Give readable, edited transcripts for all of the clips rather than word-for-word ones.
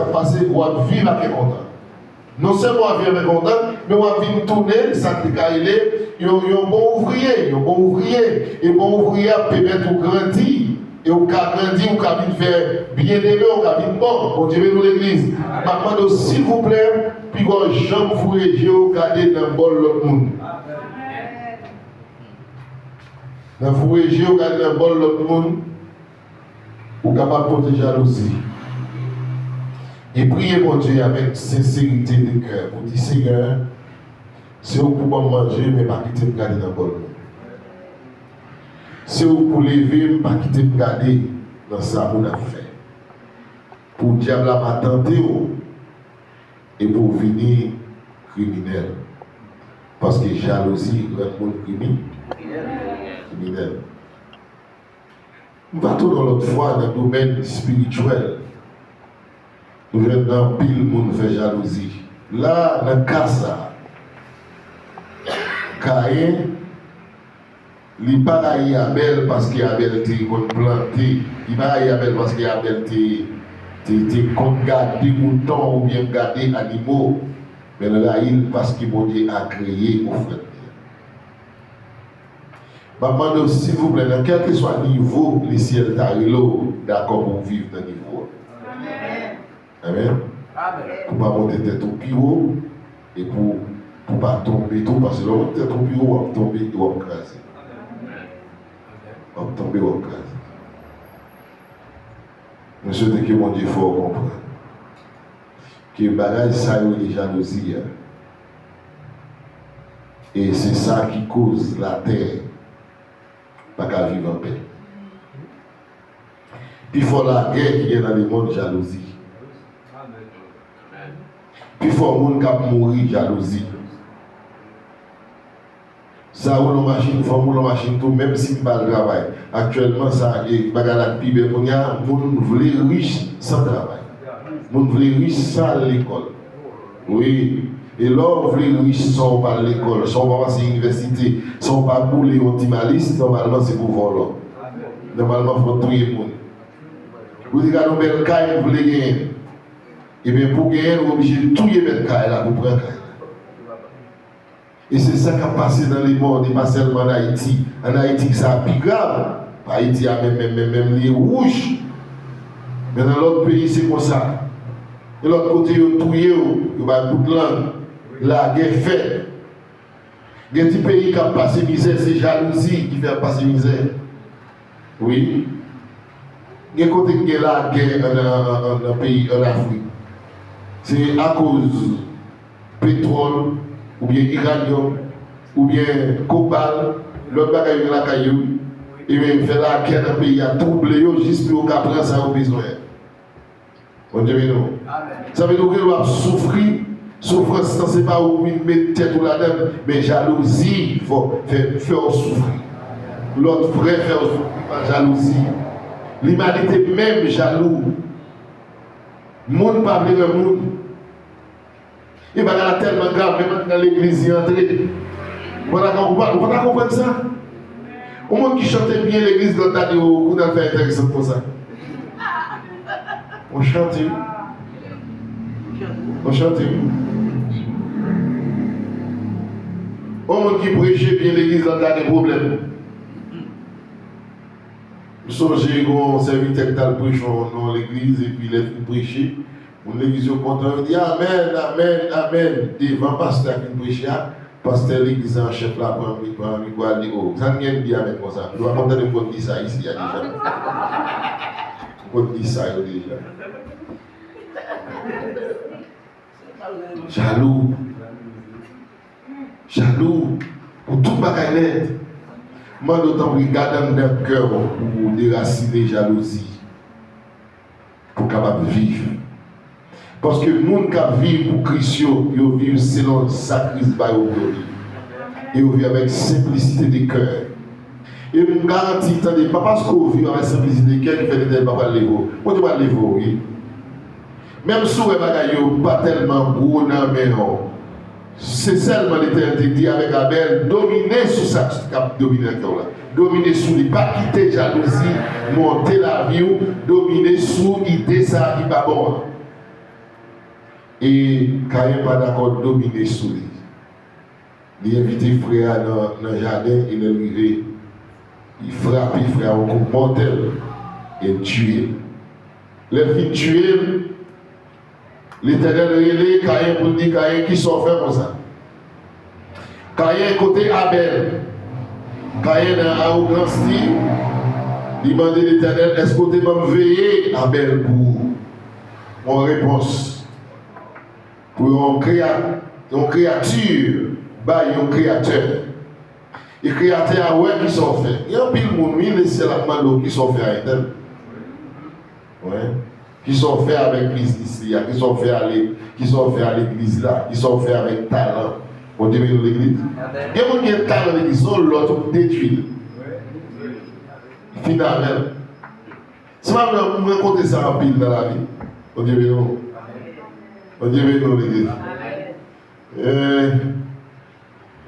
qui a passé, on va vivre avec content. Non seulement on va vivre avec content, mais on va vivre tourner, ça te caille, il y a un bon ouvrier, et bon ouvrier permet de grandir. Et on peut grandir, on peut faire bien aimé, on peut bon. Bon Dieu, nous l'église. Maintenant, s'il vous plaît, puis quand j'aime vous regarder dans le bol de l'autre monde. Dans vous regarder dans le bol de l'autre monde, vous êtes capable de protéger la jalousie. Et priez mon Dieu avec sincérité de cœur. Pour dire Seigneur, si vous pouvez manger, mais pas quitter me garder dans le bol. Si vous pouvez lever, pas quitter me garder dans ça qu'on a fait. Pour le diable m'a tenté et pour venir criminel. Parce que jalousie rend le monde criminel. Nous partons dans l'autre fois dans le domaine spirituel. Nous venons dans pile monde fait jalousie. Là, dans le cas ça, Caïn, il n'est pas Abel parce qu'Abel était planté. Il n'est pas Abel parce qu'Abel était gardé moutons ou bien gardé animaux. Mais là, il parce qu'il a créé au frère. Maman, s'il vous plaît, dans quel que soit le niveau, le ciel t'arrive d'accord pour vivre dans le niveau. Amen. Pour ne pas monter tête au plus haut et pour ne pas tomber tout, parce que là, on tête au plus haut, on va tomber, on va craser. On va tomber, on va craser. Monsieur, dès que mon Dieu faut comprendre que le bagage, ça y est, les jalousies. Et c'est ça qui cause la terre. Pas qu'à vivre en paix. Puis il faut la guerre qui est dans le monde jalousie. Puis il faut un monde qui mourir jalousie. Ça ou la machine, il faut la machine tout, même si il pas de travail. Actuellement, ça est bagarre de pibé. Il y a un monde qui veut riche sans travail. Un monde qui veut riche sans l'école. Oui. Et là, on veut riche sans pas l'école, sans pas passer l'université, sans pas bouler optimaliste, normalement c'est pour voler. Normalement, il faut tuer le monde. Vous dites que nous avons un cas, vous voulez gagner. Et bien pour gagner, nous sommes obligés de tuer le cas là pour prendre le cas. Et c'est ça qui a passé dans les mondes, et pas seulement en Haïti. En Haïti, ça a plus grave. Haïti a même les rouges. Mais dans l'autre pays, c'est comme ça. De l'autre côté, ils ont tué, ils ont tout langue. La guerre faite. Il y a des pays qui ont passé misère, c'est jalousie qui fait passer misère. Oui. Il y a des côtés qui ont la guerre dans un pays, en Afrique. C'est à cause pétrole, ou bien uranium, ou bien cobalt, l'autre bagaille de la caillou, et bien il fait la guerre dans le pays, il a troublé juste pour qu'on prenne ça au besoin. On dit non. Ça veut dire que nous avons souffrir. Souffrance, ce n'est pas où il met tête ou la tête, mais jalousie, il faut faire souffrir. L'autre vrai faire souffrir par jalousie. L'humanité même jaloux. Le monde pas le monde. Il va y tellement grave, même dans l'église, il est entré. Vous pouvez comprendre ça? Au monde qui chantait bien l'église, dans ta vous avez fait intéressant pour ça. On chante. On chante. Au monde qui prêchait bien l'église, dans ta des problèmes. Vous songez qu'on serviteur qui a prêché dans l'église et puis il est prêché. L'église est content, il dit Amen, Amen, Amen. Devant le pasteur qui prêche, pasteur l'église en chef là, pour un micro, il dit oh, ça ne dit Amen comme ça. Je vais compter de quoi dire ça ici, il y a déjà. Quoi dire ça, il y a déjà. Jaloux. Jaloux. Pour tout bagaille net. Moi, d'autant que garde dans le cœur pour déraciner jalousie. Pour capable de vivre. Parce que les gens qui vivent pour Christ, ils vivent selon le sacrifice par eux. Et ils vivent avec simplicité de cœur. Et je me garantis, attendez, pas parce qu'on vit avec simplicité de cœur qui fait des papas de l'évo. Moi, je ne vais pas l'évo, oui. Même si vous n'avez pas tellement beau, mais c'est seulement l'éternité dit avec Abel, dominer sur ça, dominer là. Dominer sur lui, pas quitter jalousie, monter la vie, dominer sur l'idée ça qui va bon. Et Caïn pas d'accord de dominer sur lui. Il a invité frère dans le jardin, il est arrivé. Il frappe frère au coup mortel et tué. Les filles tuées, l'Éternel relève Caïn pour dire Caïn qui sont fait comme ça. Caïn côté Abel. Caïn a un grand style. Il demande à l'Éternel, est-ce que tu vas me veiller Abel pour mon réponse? Pour une créature, un créateur. Les créateurs ouais, qui sont faits. Il y a un pile de monde, il laisse la demande qui sont faits à Intel. Ouais. Qui sont faits avec business, qui sont faits à l'église là, qui sont faits avec talent. On dit dans l'église. Il y a des gens qui ont talent dans l'église, sont l'autre pour détruire. Finalement, si je me raconte ça en pile dans la vie, on dit non. On dit non l'église.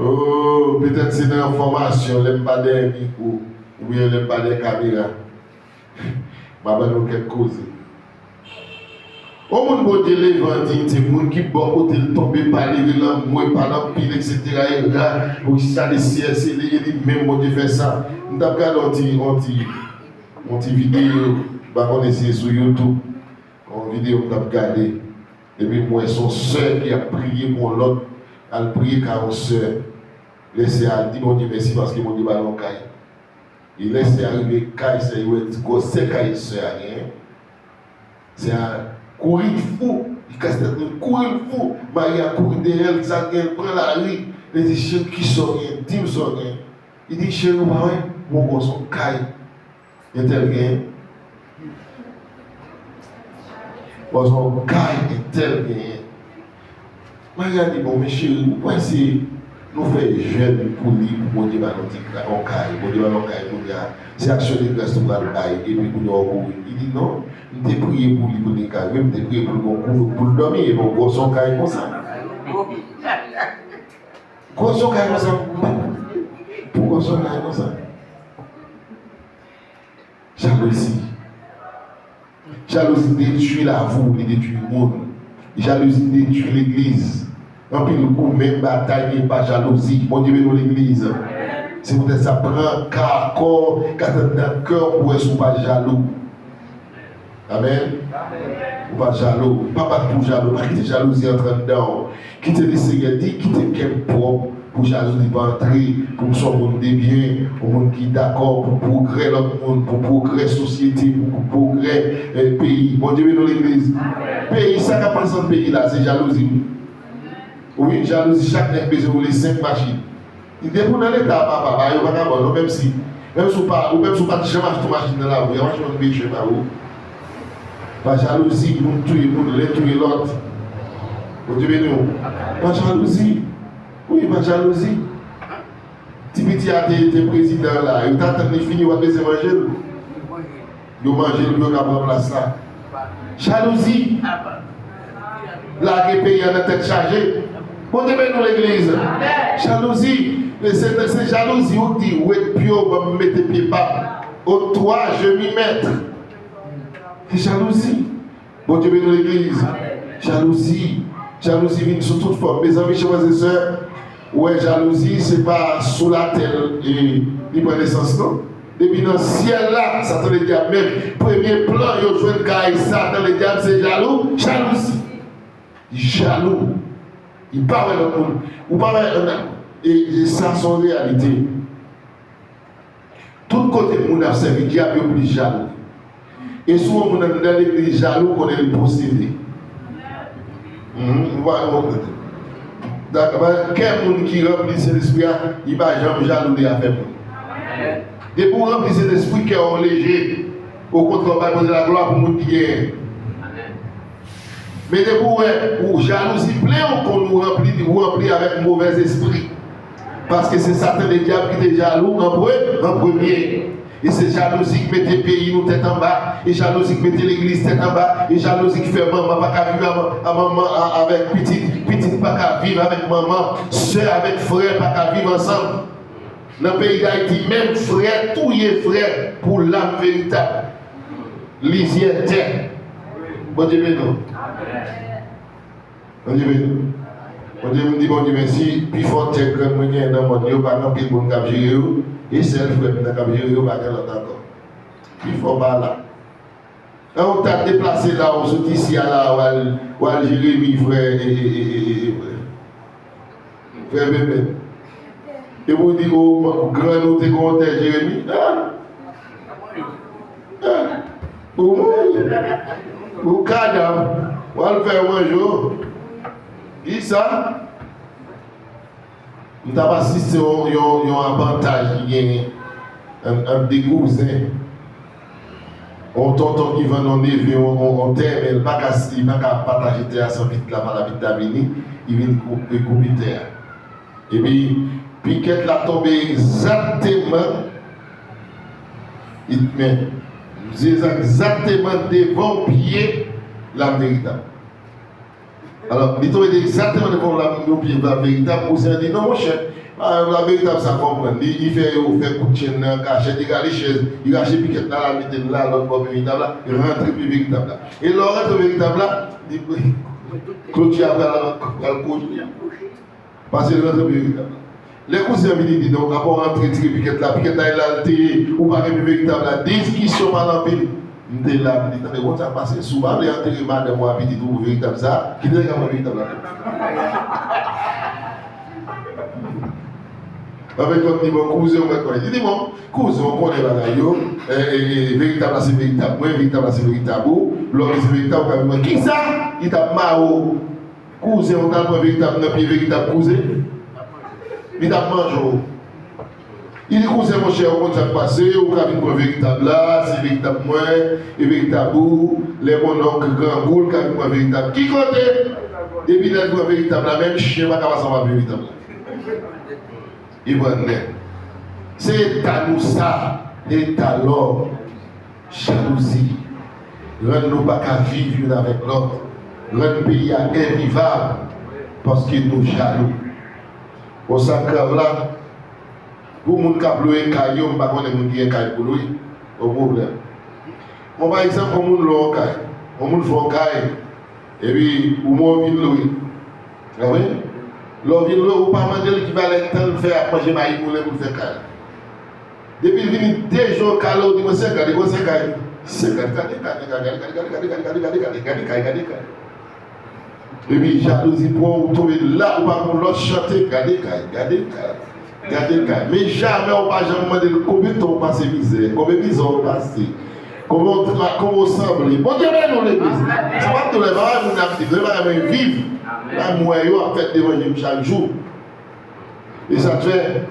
Oh, peut-être c'est dans la formation, les pas des micros, ou bien les pas des caméras. Je vais vous quelque chose. Au monde où les vendis, c'est les gens qui sont tombés par les langues, par l'empile, etc. Et là, pour ça, les CSC, les même pour faire ça. Nous avons regardé une vidéo, on est sur YouTube, une vidéo que nous avons regardée. Et puis, moi, son soeur qui a prié pour l'autre, elle a prié car une soeur. Laissez elle dit, mon Dieu, merci parce que mon Dieu, ballon caille. Il laisse arriver caille, c'est un caille, soeur. C'est un courir fou. Il casse tête, courir fou. Marie a couru derrière elle, ça vient, prend la rue. Il dit, chérie, qui sort rien, dis-moi sort rien. Il dit, chérie, mon garçon caille. Il est tel rien. Mon garçon caille, est tel rien. Marie a dit, bon, mes chéris, pourquoi c'est. Nous faisons jeune pour lui, pour dire on caille, pour dire on caille, pour dire c'est action de grâce pour le caille, et puis pour nous il dit non, nous t'ai prié pour lui, pour les cailles, même t'ai prié pour le dormir, et pour son caille comme ça. Son caille comme ça. Pourquoi son caille comme ça? Jalousie. Jalousie détruit la vie, détruit le monde. Jalousie détruit l'église. En plus, le coup, même bataille, pas jalousie. Mon Dieu, dans l'église. C'est peut-être ça prend corps, quand dans le cœur, pour être pas jaloux. Amen. Ou pas jaloux. Pas pour jaloux, pas quitter jalousie entre dedans. Quitter le Seigneur, dit quitter quel propre. Pour jalousie pas entrer, pour son monde des biens, pour monde qui est d'accord, pour progrès l'autre monde, pour progrès société, pour progrès pays. Mon Dieu, dans l'église. Pays, ça qui passe dans le pays là, c'est jalousie. Oui, jalousie, chaque nez besoin de les 5 machines. Il dépend dans l'état, papa, il n'y a pas de bon, même si pas de machine dans la rue, il y a un métier dans la rue. Pas jalousie, pour tuer l'autre. Vous dites non? Pas jalousie. Oui, pas jalousie. Si petit a été président là, il t'a fini, il va laisser manger. Il va manger, il va prendre place là. Jalousie. Là, le pays a la tête chargée. Bon, Dieu, nous l'église. Jalousie. C'est jalousie. On dit, ouais, puis on va me mettre pied bas. Au toit, je m'y mette. C'est jalousie. Bon, Dieu, nous l'église. Jalousie. Jalousie vient sous toute forme. Mes amis, chers et sœurs, ouais, jalousie, ce n'est pas sous la terre et il prend naissance, non? Depuis dans le ciel là, Satan le diable, même premier plan, il joue une caille, Satan le diable, c'est jaloux. Jalousie. Jaloux. Il parle de monde. Ou parle et ça, son réalité. Tout côté, mon a servi, diable est plus jaloux. Et souvent, on a dans l'église jaloux qu'on est possédé. D'accord, quel monde qui remplit cet esprit, il va jamais jaloux de faire. Et pour remplir cet esprit qui est léger, au contraire, on va poser la gloire pour le monde qui est. Mais pour jalousie plein, qu'on nous remplit avec mauvais esprit. Parce que c'est Satan le diable qui est jaloux en premier. Et c'est jalousie qui met les pays nous tête en bas, et jalousie qui met l'église tête en bas, et jalousie qui fait maman pas vivre avec petite pas vivre avec maman, soeur avec frère pas vivre ensemble. Dans le pays d'Haïti, même frère, tout est frère pour l'âme véritable. Lisière terre. Bon Dieu, non. On dit, me dit, bon Dieu, merci, puis fort, c'est que moi, il y a dans mon Dieu, par exemple, qui est bon cap gérer, et c'est le frère qui est cap gérer, pas qu'elle entend encore. Puis fort pas là. Et on t'a déplacé là, on se dit ici, là, où à Jérémie, frère, frère bébé. Et vous dites, oh, grand nous t'es content, Jérémie. Ou cadavre, ou à le faire un jour. Qui ça? Nous avons assisté à un avantage qui est un des cousins. On tonton qui va nous lever, on terre, mais il n'a pas partager terre sans vite là, par la vitamine, il vient couper terre. Et puis, Piquette l'a tombé exactement, exactement devant pied la véritable. Alors, il tombe exactement devant le pied la véritable, pour se dire non, mon cher, la véritable, ça comprend. Il fait coup de chaîne, cachet, il a les chaises, il a acheté Piquette là, il a mis là, l'autre véritable là, il rentre plus véritable là. Et le rentre véritable là, il Claudia va le coucher. Parce que le rentre véritable. Les cousins me disent donc, après rentrer tirer Piquette là, il a le ou pas plus véritable là, discussion par l'empile. Je suis là, je dis, on ça passe souvent, les enterrés madame moi, petit tout véritable ça, qui est vraiment véritable là. Avec votre niveau cousin, on va connaître. Il dit, bon, cousin, on connaît la véritable c'est véritable, moi véritable c'est véritable, l'autre c'est véritable, qui ça? Il t'a marre, cousin, on t'a pris véritable, non, puis véritable cousin. Il t'a mangé. Il dit, cousin, mon cher, on va passer, on va venir pour véritable là, c'est véritable moi, et véritable les mon oncle grand boule, qui a pour véritable. Qui compte? Et puis, il a pour véritable la même chien, pas capable de faire véritable. Il va dire, c'est à nous ça, et à l'homme, jalousie. Rendre-nous pas qu'à vivre avec l'autre. Rendre le pays invivable, parce qu'il nous jaloux. Au sacre là, pour les gens qui ont loué caillou, je ne sais pas si vous avez caillou pour lui, au problème. Bon, par exemple, pour les gens qui ont caillou, les gens qui ont caillou, et puis, pour moi, ils loué. Ah oui? L'on vient loué, ou pas demander qui va aller faire à manger maïs pour les faire caillou. Depuis qu'il vient des jours, caillou, il dit, c'est caillou, c'est caillou. C'est caillou. Et puis, jalousie pour vous trouver là où on va l'autre chanter, regardez. Mais jamais on ne va jamais demander combien de temps on passe misère, combien de misère on passe, comment on semble. Bon Dieu, nous l'église. C'est pas tous les barrages qu'on a dit, vraiment vivre. Là, moi, je fais d'évangile chaque jour. Et ça fait,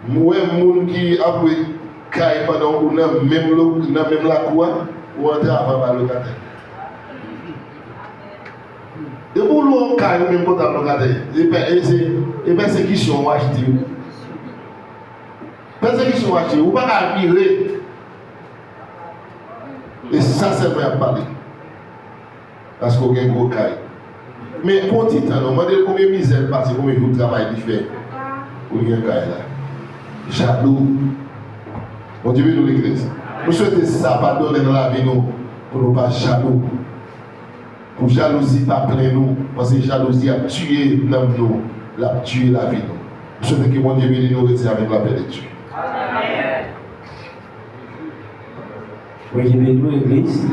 moi, les gens qui ont caillé pendant qu'on a même la cour, ou entrer avant le locataire. Et pour l'on caille, même pour le locataire, et persécution, moi je dis. Persécution, moi je dis, ou pas qu'à virer. Et ça, c'est vrai à parler. Parce qu'on a un gros caille. Mais pour petit temps, on m'a dit combien de misère passe, combien de travail il fait pour un caille là. Jaloux. On dit, nous l'église. Nous souhaitons ça pardonner dans la vie, nous, pour ne pas jaloux. Pour jalousie, pas plein nous, parce que jalousie a tué l'homme nous, a tué la vie nous. Nous souhaitons que mon Dieu bénisse nous retirer avec la paix de Dieu. Oui, je vais nous l'église.